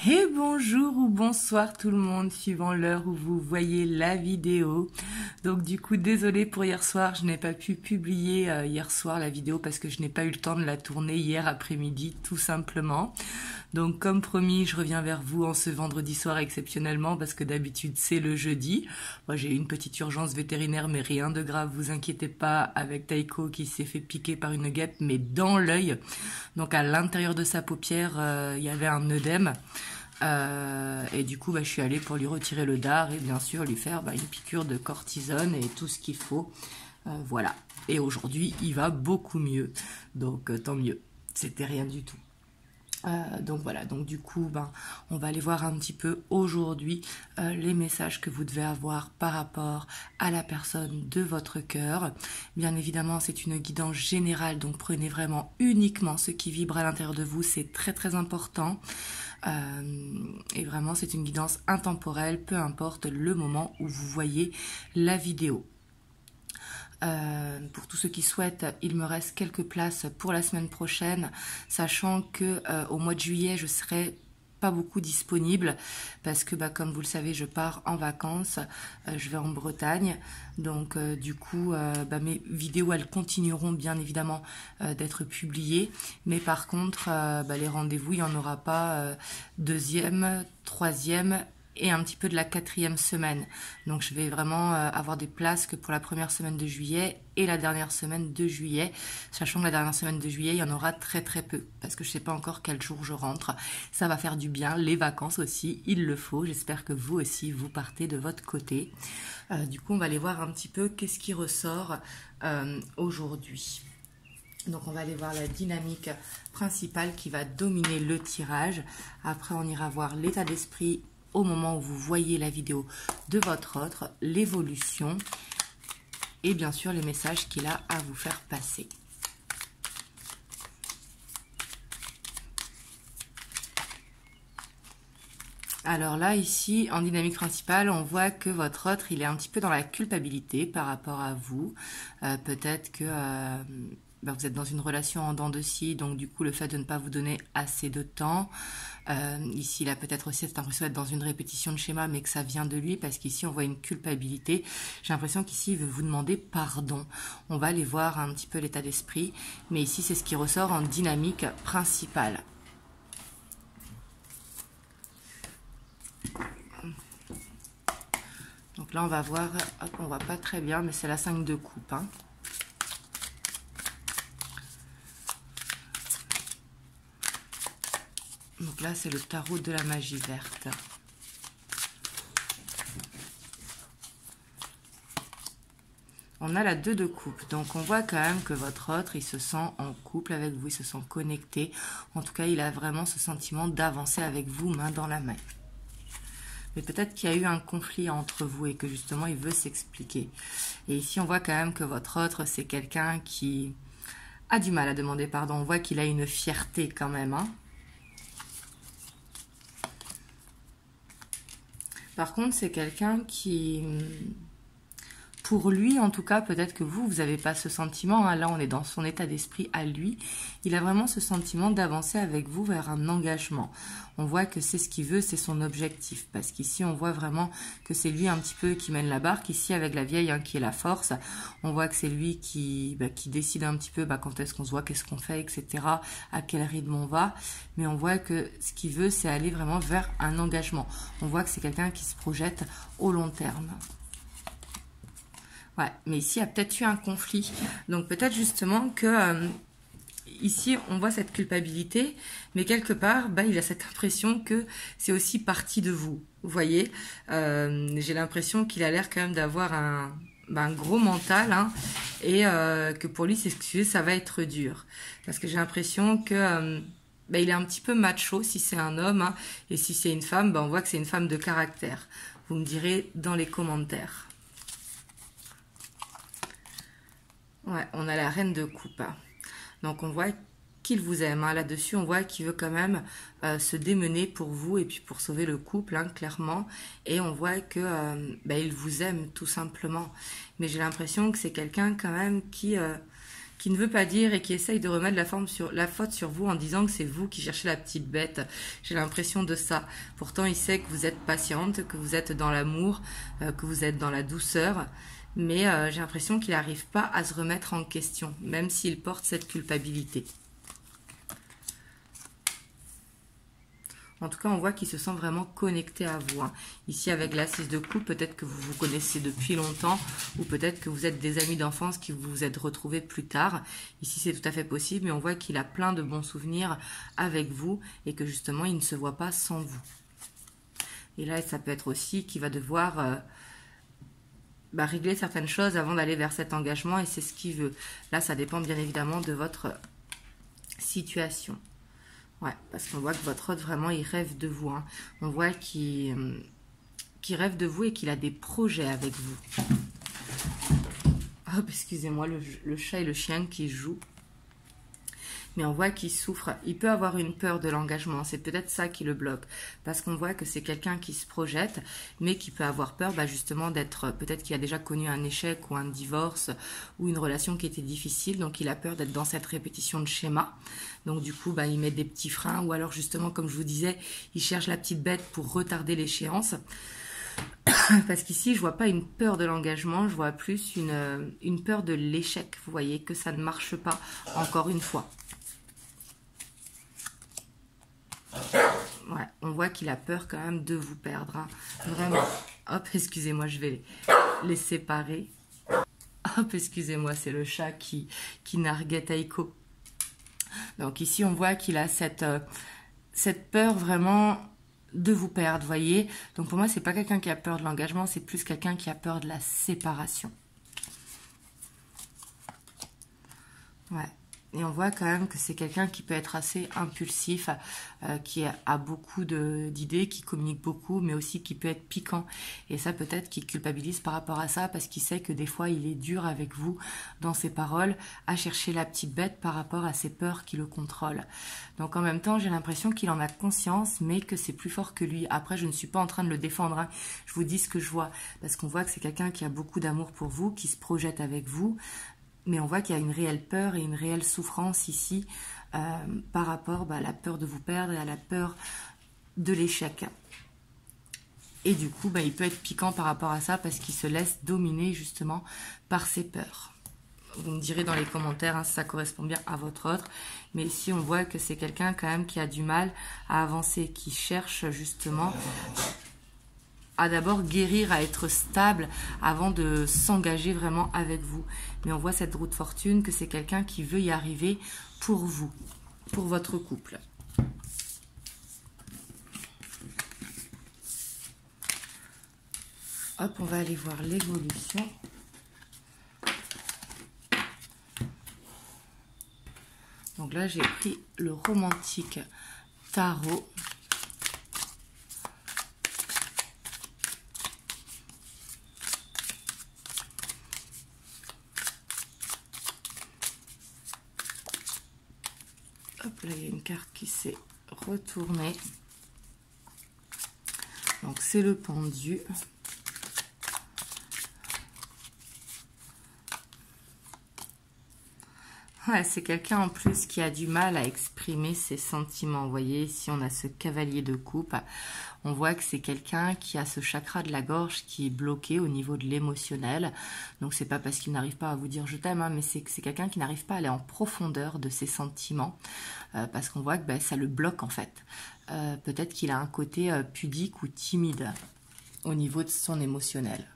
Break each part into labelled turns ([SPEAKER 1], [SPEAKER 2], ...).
[SPEAKER 1] Et bonjour ou bonsoir tout le monde, suivant l'heure où vous voyez la vidéo. Donc du coup, désolée pour hier soir, je n'ai pas pu publier hier soir la vidéo parce que je n'ai pas eu le temps de la tourner hier après-midi, tout simplement. Donc comme promis, je reviens vers vous en ce vendredi soir exceptionnellement parce que d'habitude c'est le jeudi. Moi j'ai eu une petite urgence vétérinaire mais rien de grave, vous inquiétez pas, avec Taiko qui s'est fait piquer par une guêpe mais dans l'œil. Donc à l'intérieur de sa paupière, il y avait un œdème. Et du coup, je suis allée pour lui retirer le dard et bien sûr lui faire une piqûre de cortisone et tout ce qu'il faut. Voilà. Et aujourd'hui, il va beaucoup mieux. Donc, tant mieux. C'était rien du tout. Donc voilà, donc du coup, on va aller voir un petit peu aujourd'hui les messages que vous devez avoir par rapport à la personne de votre cœur. Bien évidemment, c'est une guidance générale, donc prenez vraiment uniquement ce qui vibre à l'intérieur de vous, c'est très très important. Et vraiment, c'est une guidance intemporelle, peu importe le moment où vous voyez la vidéo. Pour tous ceux qui souhaitent, il me reste quelques places pour la semaine prochaine, sachant que au mois de juillet, je serai pas beaucoup disponible parce que comme vous le savez, je pars en vacances, je vais en Bretagne, donc du coup mes vidéos elles continueront bien évidemment d'être publiées, mais par contre les rendez-vous il n'y en aura pas deuxième, troisième et un petit peu de la 4e semaine. Donc je vais vraiment avoir des places que pour la première semaine de juillet et la dernière semaine de juillet, sachant que la dernière semaine de juillet, il y en aura très très peu, parce que je ne sais pas encore quel jour je rentre. Ça va faire du bien, les vacances aussi, il le faut. J'espère que vous aussi, vous partez de votre côté. Du coup, on va aller voir un petit peu qu'est-ce qui ressort aujourd'hui. Donc on va aller voir la dynamique principale qui va dominer le tirage. Après, on ira voir l'état d'esprit au moment où vous voyez la vidéo de votre autre, l'évolution et bien sûr les messages qu'il a à vous faire passer. Alors là, ici, en dynamique principale, on voit que votre autre, il est un petit peu dans la culpabilité par rapport à vous. Peut-être que vous êtes dans une relation en dents de scie, donc du coup, le fait de ne pas vous donner assez de temps. Ici, il a peut-être aussi cette impression d'être dans une répétition de schéma, mais que ça vient de lui, parce qu'ici, on voit une culpabilité. J'ai l'impression qu'ici, il veut vous demander pardon. On va aller voir un petit peu l'état d'esprit, mais ici, c'est ce qui ressort en dynamique principale. Donc là, on va voir, hop, on voit pas très bien, mais c'est la 5 de coupe. Donc là, c'est le tarot de la magie verte. On a la 2 de coupe, donc on voit quand même que votre autre, il se sent en couple avec vous, il se sent connecté. En tout cas, il a vraiment ce sentiment d'avancer avec vous main dans la main. Mais peut-être qu'il y a eu un conflit entre vous et que justement, il veut s'expliquer. Et ici, on voit quand même que votre autre, c'est quelqu'un qui a du mal à demander pardon. On voit qu'il a une fierté quand même. Par contre, c'est quelqu'un qui... Pour lui, en tout cas, peut-être que vous n'avez pas ce sentiment. Là, on est dans son état d'esprit à lui. Il a vraiment ce sentiment d'avancer avec vous vers un engagement. On voit que c'est ce qu'il veut, c'est son objectif. Parce qu'ici, on voit vraiment que c'est lui un petit peu qui mène la barque. Ici, avec la vieille qui est la force, on voit que c'est lui qui décide un petit peu quand est-ce qu'on se voit, qu'est-ce qu'on fait, etc. À quel rythme on va. Mais on voit que ce qu'il veut, c'est aller vraiment vers un engagement. On voit que c'est quelqu'un qui se projette au long terme. Ouais, mais ici, il y a peut-être eu un conflit. Donc, peut-être justement que ici, on voit cette culpabilité, mais quelque part, il a cette impression que c'est aussi partie de vous. Vous voyez, j'ai l'impression qu'il a l'air quand même d'avoir un gros mental, et que pour lui, s'excuser, ça va être dur. Parce que j'ai l'impression que... il est un petit peu macho si c'est un homme, et si c'est une femme, on voit que c'est une femme de caractère. Vous me direz dans les commentaires. Ouais, on a la reine de coupe. Donc, on voit qu'il vous aime. Là-dessus, on voit qu'il veut quand même se démener pour vous et puis pour sauver le couple, clairement. Et on voit que il vous aime tout simplement. Mais j'ai l'impression que c'est quelqu'un quand même qui qui ne veut pas dire et qui essaye de remettre la faute sur vous en disant que c'est vous qui cherchez la petite bête. J'ai l'impression de ça. Pourtant, il sait que vous êtes patiente, que vous êtes dans l'amour, que vous êtes dans la douceur. Mais j'ai l'impression qu'il n'arrive pas à se remettre en question, même s'il porte cette culpabilité. En tout cas, on voit qu'il se sent vraiment connecté à vous. Hein. Ici, avec la 6 de coupe, peut-être que vous vous connaissez depuis longtemps ou peut-être que vous êtes des amis d'enfance qui vous vous êtes retrouvés plus tard. Ici, c'est tout à fait possible, mais on voit qu'il a plein de bons souvenirs avec vous et que justement, il ne se voit pas sans vous. Et là, ça peut être aussi qu'il va devoir régler certaines choses avant d'aller vers cet engagement et c'est ce qu'il veut. Là, ça dépend bien évidemment de votre situation. Ouais, parce qu'on voit que votre hôte, vraiment, il rêve de vous. Hein. On voit qu'il rêve de vous et qu'il a des projets avec vous. Hop, excusez-moi, le chat et le chien qui jouent. Mais on voit qu'il souffre. Il peut avoir une peur de l'engagement. C'est peut-être ça qui le bloque. Parce qu'on voit que c'est quelqu'un qui se projette, mais qui peut avoir peur justement d'être... Peut-être qu'il a déjà connu un échec ou un divorce ou une relation qui était difficile. Donc il a peur d'être dans cette répétition de schéma. Donc du coup, il met des petits freins. Ou alors justement, comme je vous disais, il cherche la petite bête pour retarder l'échéance. Parce qu'ici, je vois pas une peur de l'engagement. Je vois plus une peur de l'échec. Vous voyez que ça ne marche pas encore une fois. Ouais, on voit qu'il a peur quand même de vous perdre. Hein. Vraiment. Hop, excusez-moi, je vais les séparer. Hop, excusez-moi, c'est le chat qui narguait Taiko. Donc ici, on voit qu'il a cette peur vraiment de vous perdre, voyez. Donc pour moi, c'est pas quelqu'un qui a peur de l'engagement, c'est plus quelqu'un qui a peur de la séparation. Ouais. Et on voit quand même que c'est quelqu'un qui peut être assez impulsif, qui a beaucoup d'idées, qui communique beaucoup, mais aussi qui peut être piquant. Et ça, peut-être qu'il culpabilise par rapport à ça, parce qu'il sait que des fois, il est dur avec vous dans ses paroles, à chercher la petite bête par rapport à ses peurs qui le contrôlent. Donc en même temps, j'ai l'impression qu'il en a conscience, mais que c'est plus fort que lui. Après, je ne suis pas en train de le défendre, hein. Je vous dis ce que je vois, parce qu'on voit que c'est quelqu'un qui a beaucoup d'amour pour vous, qui se projette avec vous, mais on voit qu'il y a une réelle peur et une réelle souffrance ici par rapport à la peur de vous perdre et à la peur de l'échec. Et du coup, il peut être piquant par rapport à ça parce qu'il se laisse dominer justement par ses peurs. Vous me direz dans les commentaires hein, si ça correspond bien à votre autre. Mais ici, on voit que c'est quelqu'un quand même qui a du mal à avancer, qui cherche justement... à d'abord guérir, à être stable avant de s'engager vraiment avec vous. Mais on voit cette roue de fortune que c'est quelqu'un qui veut y arriver pour vous, pour votre couple. Hop, on va aller voir l'évolution. Donc là, j'ai pris le romantique tarot. Hop, là, il y a une carte qui s'est retournée. Donc, c'est le pendu. Ouais, c'est quelqu'un en plus qui a du mal à exprimer ses sentiments. Vous voyez, ici, on a ce cavalier de coupe. On voit que c'est quelqu'un qui a ce chakra de la gorge qui est bloqué au niveau de l'émotionnel. Donc, c'est pas parce qu'il n'arrive pas à vous dire « je t'aime hein, », mais c'est quelqu'un qui n'arrive pas à aller en profondeur de ses sentiments. Parce qu'on voit que ça le bloque, en fait. Peut-être qu'il a un côté pudique ou timide au niveau de son émotionnel.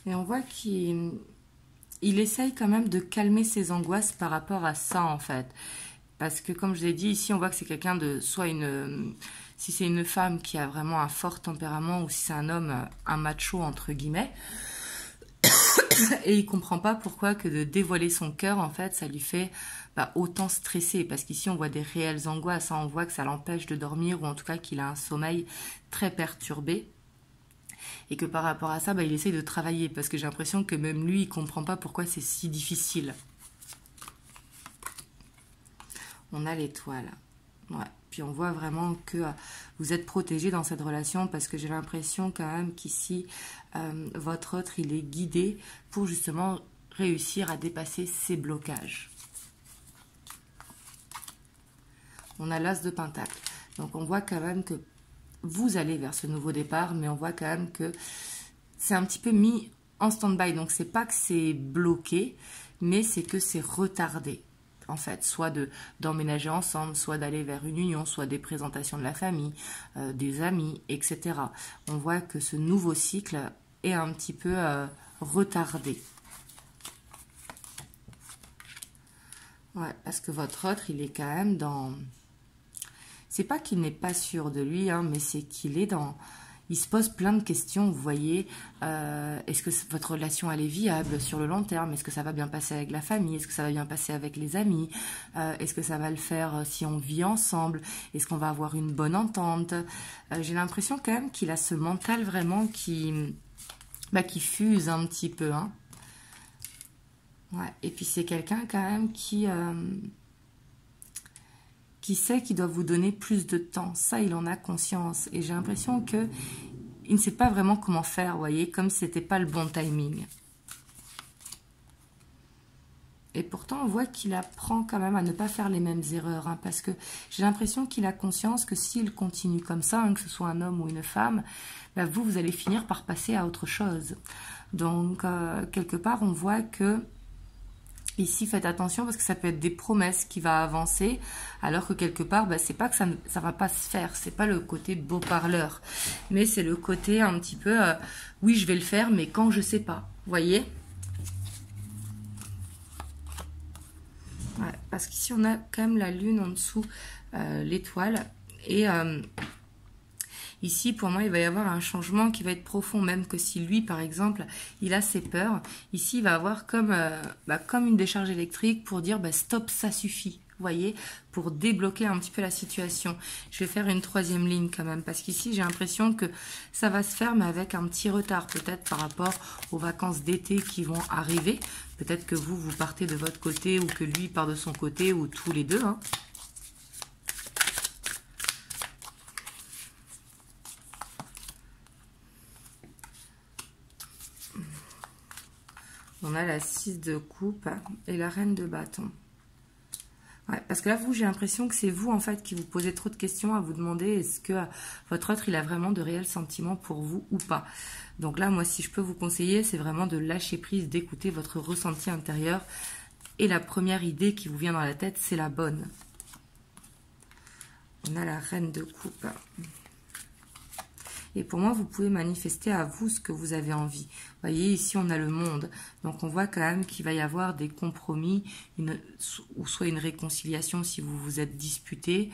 [SPEAKER 1] Et on voit qu'il essaye quand même de calmer ses angoisses par rapport à ça, en fait. Parce que, comme je l'ai dit, ici, on voit que c'est quelqu'un de... Si c'est une femme qui a vraiment un fort tempérament ou si c'est un homme, un macho, entre guillemets. Et il comprend pas pourquoi que de dévoiler son cœur, en fait, ça lui fait autant stresser. Parce qu'ici, on voit des réelles angoisses. Hein. On voit que ça l'empêche de dormir ou en tout cas qu'il a un sommeil très perturbé. Et que par rapport à ça, il essaye de travailler. Parce que j'ai l'impression que même lui, il ne comprend pas pourquoi c'est si difficile. On a l'étoile. Ouais. Puis on voit vraiment que vous êtes protégé dans cette relation parce que j'ai l'impression quand même qu'ici, votre autre, il est guidé pour justement réussir à dépasser ses blocages. On a l'as de Pentacle. Donc on voit quand même que vous allez vers ce nouveau départ, mais on voit quand même que c'est un petit peu mis en stand-by. Donc c'est pas que c'est bloqué, mais c'est que c'est retardé. En fait, soit d'emménager ensemble, soit d'aller vers une union, soit des présentations de la famille, des amis, etc. On voit que ce nouveau cycle est un petit peu retardé. Ouais, parce que votre autre, il est quand même dans... C'est pas qu'il n'est pas sûr de lui, hein, mais c'est qu'il est dans... Il se pose plein de questions, vous voyez. Est-ce que votre relation, elle est viable sur le long terme? Est-ce que ça va bien passer avec la famille? Est-ce que ça va bien passer avec les amis? Est-ce que ça va le faire si on vit ensemble? Est-ce qu'on va avoir une bonne entente? J'ai l'impression quand même qu'il a ce mental vraiment qui fuse un petit peu. Hein. Ouais. Et puis c'est quelqu'un quand même qui sait qu'il doit vous donner plus de temps. Ça, il en a conscience. Et j'ai l'impression que il ne sait pas vraiment comment faire, vous voyez, comme si c'était pas le bon timing. Et pourtant, on voit qu'il apprend quand même à ne pas faire les mêmes erreurs. Hein, parce que j'ai l'impression qu'il a conscience que s'il continue comme ça, hein, que ce soit un homme ou une femme, vous allez finir par passer à autre chose. Donc, quelque part, on voit que ici, faites attention parce que ça peut être des promesses qui vont avancer, alors que quelque part, c'est pas que ça ne va pas se faire. C'est pas le côté beau parleur, mais c'est le côté un petit peu, oui, je vais le faire, mais quand je sais pas. Vous voyez? Ouais, parce qu'ici, on a quand même la lune en dessous, l'étoile, et ici, pour moi, il va y avoir un changement qui va être profond, même que si lui, par exemple, il a ses peurs, ici, il va avoir comme une décharge électrique pour dire stop, ça suffit, vous voyez, pour débloquer un petit peu la situation. Je vais faire une troisième ligne quand même, parce qu'ici, j'ai l'impression que ça va se faire, mais avec un petit retard, peut-être par rapport aux vacances d'été qui vont arriver. Peut-être que vous partez de votre côté, ou que lui part de son côté, ou tous les deux, hein. On a la 6 de coupe et la reine de bâton. Ouais, parce que là, j'ai l'impression que c'est vous, en fait, qui vous posez trop de questions à vous demander est-ce que votre autre, il a vraiment de réels sentiments pour vous ou pas. Donc là, moi, si je peux vous conseiller, c'est vraiment de lâcher prise, d'écouter votre ressenti intérieur. Et la première idée qui vous vient dans la tête, c'est la bonne. On a la reine de coupe. Et pour moi, vous pouvez manifester à vous ce que vous avez envie. Vous voyez, ici, on a le monde. Donc, on voit quand même qu'il va y avoir des compromis, ou soit une réconciliation si vous vous êtes disputé.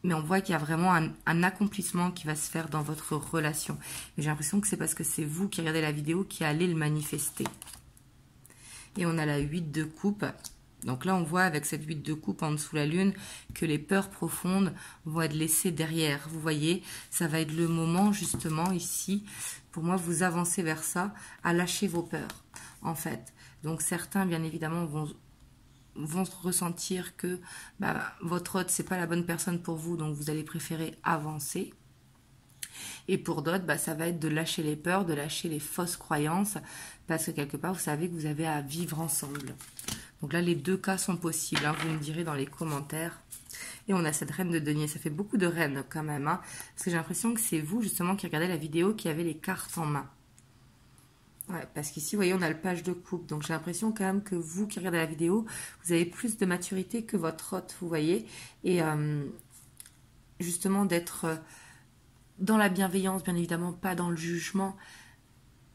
[SPEAKER 1] Mais on voit qu'il y a vraiment un accomplissement qui va se faire dans votre relation. Et j'ai l'impression que c'est parce que c'est vous qui regardez la vidéo qui allez le manifester. Et on a la 8 de coupe. Donc là, on voit avec cette 8 de coupe en dessous la lune que les peurs profondes vont être laissées derrière. Vous voyez, ça va être le moment justement ici, pour moi, vous avancez vers ça, à lâcher vos peurs, en fait. Donc certains, bien évidemment, vont ressentir que votre hôte, c'est pas la bonne personne pour vous, donc vous allez préférer avancer. Et pour d'autres, ça va être de lâcher les peurs, de lâcher les fausses croyances, parce que quelque part, vous savez que vous avez à vivre ensemble. Donc là, les deux cas sont possibles, hein, vous me direz dans les commentaires. Et on a cette reine de denier, ça fait beaucoup de reines quand même, hein, parce que j'ai l'impression que c'est vous justement qui regardez la vidéo qui avez les cartes en main. Ouais, parce qu'ici, vous voyez, on a le page de coupe, donc j'ai l'impression quand même que vous qui regardez la vidéo, vous avez plus de maturité que votre hôte, vous voyez, et justement d'être dans la bienveillance, bien évidemment, pas dans le jugement,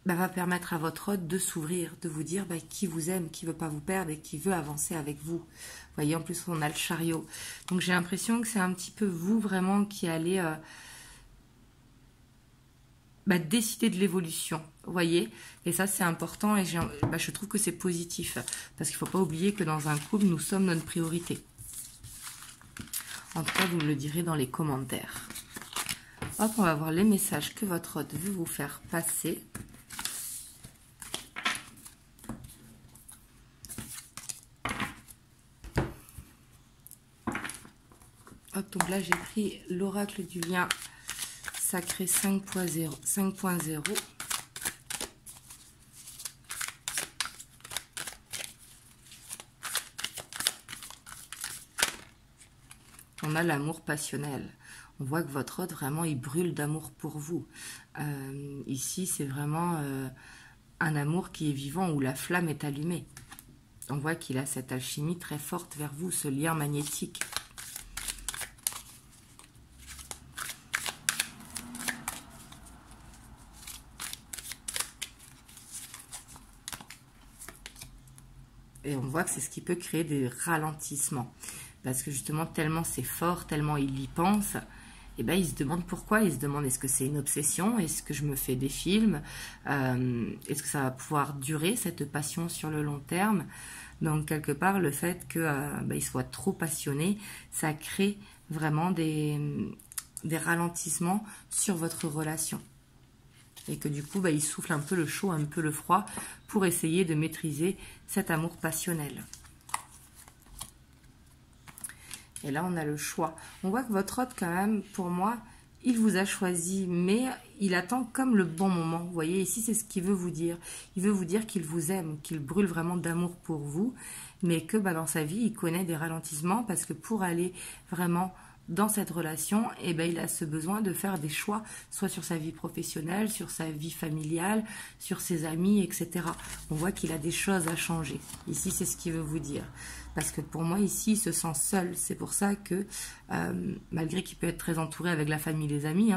[SPEAKER 1] va permettre à votre hôte de s'ouvrir, de vous dire qui vous aime, qui veut pas vous perdre et qui veut avancer avec vous. Vous voyez, en plus, on a le chariot. Donc, j'ai l'impression que c'est un petit peu vous, vraiment, qui allez décider de l'évolution. Vous voyez, et ça, c'est important et je trouve que c'est positif. Parce qu'il ne faut pas oublier que dans un couple, nous sommes notre priorité. En tout cas, vous me le direz dans les commentaires. Hop, on va voir les messages que votre hôte veut vous faire passer. Hop, donc là, j'ai pris l'oracle du lien sacré 5.0. On a l'amour passionnel. On voit que votre hôte, vraiment, il brûle d'amour pour vous. Ici, c'est vraiment un amour qui est vivant, où la flamme est allumée. On voit qu'il a cette alchimie très forte vers vous, ce lien magnétique. Et on voit que c'est ce qui peut créer des ralentissements. Parce que justement, tellement c'est fort, tellement il y pense, et ben il se demande pourquoi. Il se demande, est-ce que c'est une obsession? Est-ce que je me fais des films? Est-ce que ça va pouvoir durer, cette passion, sur le long terme? Donc, quelque part, le fait qu'il soit trop passionné, ça crée vraiment des ralentissements sur votre relation. Et que du coup, il souffle un peu le chaud, un peu le froid, pour essayer de maîtriser cet amour passionnel. Et là, on a le choix. On voit que votre hôte, quand même, pour moi, il vous a choisi, mais il attend comme le bon moment. Vous voyez, ici, c'est ce qu'il veut vous dire. Il veut vous dire qu'il vous aime, qu'il brûle vraiment d'amour pour vous, mais que dans sa vie, il connaît des ralentissements, parce que pour aller vraiment dans cette relation, il a ce besoin de faire des choix, soit sur sa vie professionnelle, sur sa vie familiale, sur ses amis, etc. On voit qu'il a des choses à changer. Ici, c'est ce qu'il veut vous dire. Parce que pour moi, ici, il se sent seul. C'est pour ça que, malgré qu'il peut être très entouré avec la famille et les amis,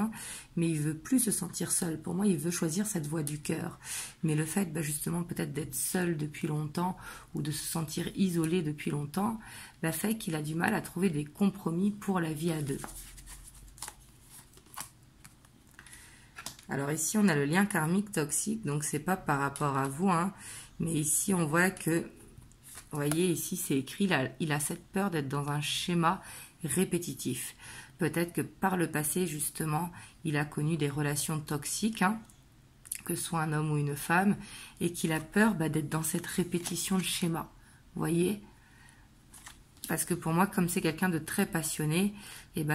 [SPEAKER 1] mais il veut plus se sentir seul. Pour moi, il veut choisir cette voie du cœur. Mais le fait, justement, peut-être d'être seul depuis longtemps, ou de se sentir isolé depuis longtemps, fait qu'il a du mal à trouver des compromis pour la vie à deux. Alors ici, on a le lien karmique toxique, donc c'est pas par rapport à vous, mais ici, on voit que, vous voyez, ici, c'est écrit, il a cette peur d'être dans un schéma répétitif. Peut-être que par le passé, justement, il a connu des relations toxiques, que ce soit un homme ou une femme, et qu'il a peur d'être dans cette répétition de schéma. Vous voyez ? Parce que pour moi, comme c'est quelqu'un de très passionné,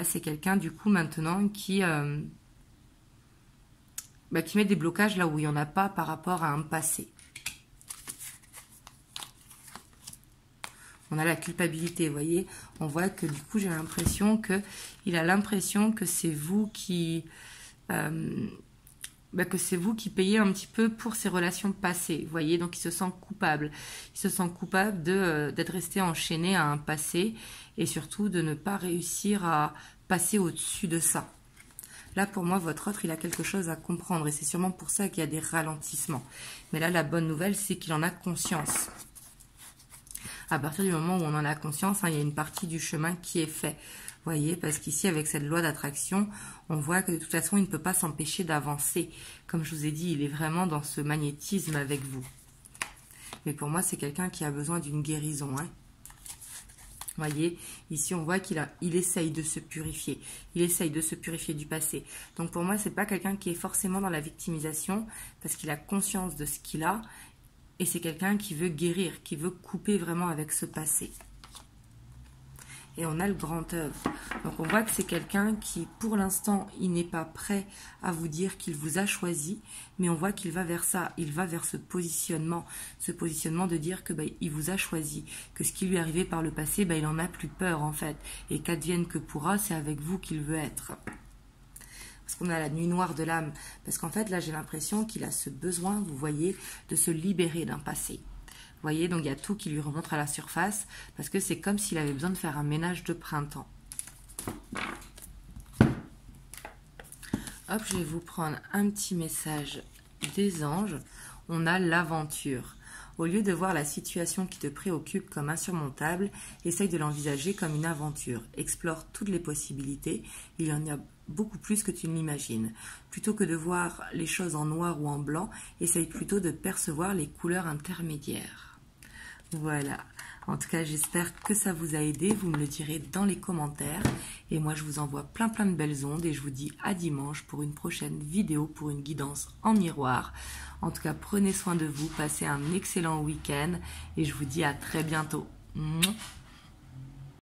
[SPEAKER 1] c'est quelqu'un, du coup, maintenant, qui met des blocages là où il n'y en a pas par rapport à un passé. On a la culpabilité, vous voyez. On voit que, du coup, j'ai l'impression que il a l'impression que c'est vous qui... que c'est vous qui payez un petit peu pour ces relations passées, vous voyez, donc il se sent coupable. Il se sent coupable d'être resté enchaîné à un passé et surtout de ne pas réussir à passer au-dessus de ça. Là, pour moi, votre autre, il a quelque chose à comprendre et c'est sûrement pour ça qu'il y a des ralentissements. Mais là, la bonne nouvelle, c'est qu'il en a conscience. À partir du moment où on en a conscience, il y a une partie du chemin qui est fait. Vous voyez, parce qu'ici, avec cette loi d'attraction, on voit que de toute façon, il ne peut pas s'empêcher d'avancer. Comme je vous ai dit, il est vraiment dans ce magnétisme avec vous. Mais pour moi, c'est quelqu'un qui a besoin d'une guérison. Vous voyez, ici, on voit qu'il essaye de se purifier. Il essaye de se purifier du passé. Donc, pour moi, ce n'est pas quelqu'un qui est forcément dans la victimisation, parce qu'il a conscience de ce qu'il a. Et c'est quelqu'un qui veut guérir, qui veut couper vraiment avec ce passé. Et on a le grand œuvre. Donc on voit que c'est quelqu'un qui, pour l'instant, il n'est pas prêt à vous dire qu'il vous a choisi, mais on voit qu'il va vers ça, il va vers ce positionnement de dire que il vous a choisi, que ce qui lui est arrivé par le passé, il en a plus peur en fait. Et qu'advienne que pourra, c'est avec vous qu'il veut être. Parce qu'on a la nuit noire de l'âme. Parce qu'en fait, là, j'ai l'impression qu'il a ce besoin, vous voyez, de se libérer d'un passé. Vous voyez, donc il y a tout qui lui remonte à la surface, parce que c'est comme s'il avait besoin de faire un ménage de printemps. Hop, je vais vous prendre un petit message des anges. On a l'aventure. Au lieu de voir la situation qui te préoccupe comme insurmontable, essaye de l'envisager comme une aventure. Explore toutes les possibilités, il y en a beaucoup plus que tu ne l'imagines. Plutôt que de voir les choses en noir ou en blanc, essaye plutôt de percevoir les couleurs intermédiaires. Voilà. En tout cas, j'espère que ça vous a aidé. Vous me le direz dans les commentaires. Et moi, je vous envoie plein de belles ondes. Et je vous dis à dimanche pour une prochaine vidéo, pour une guidance en miroir. En tout cas, prenez soin de vous. Passez un excellent week-end. Et je vous dis à très bientôt. Mouah.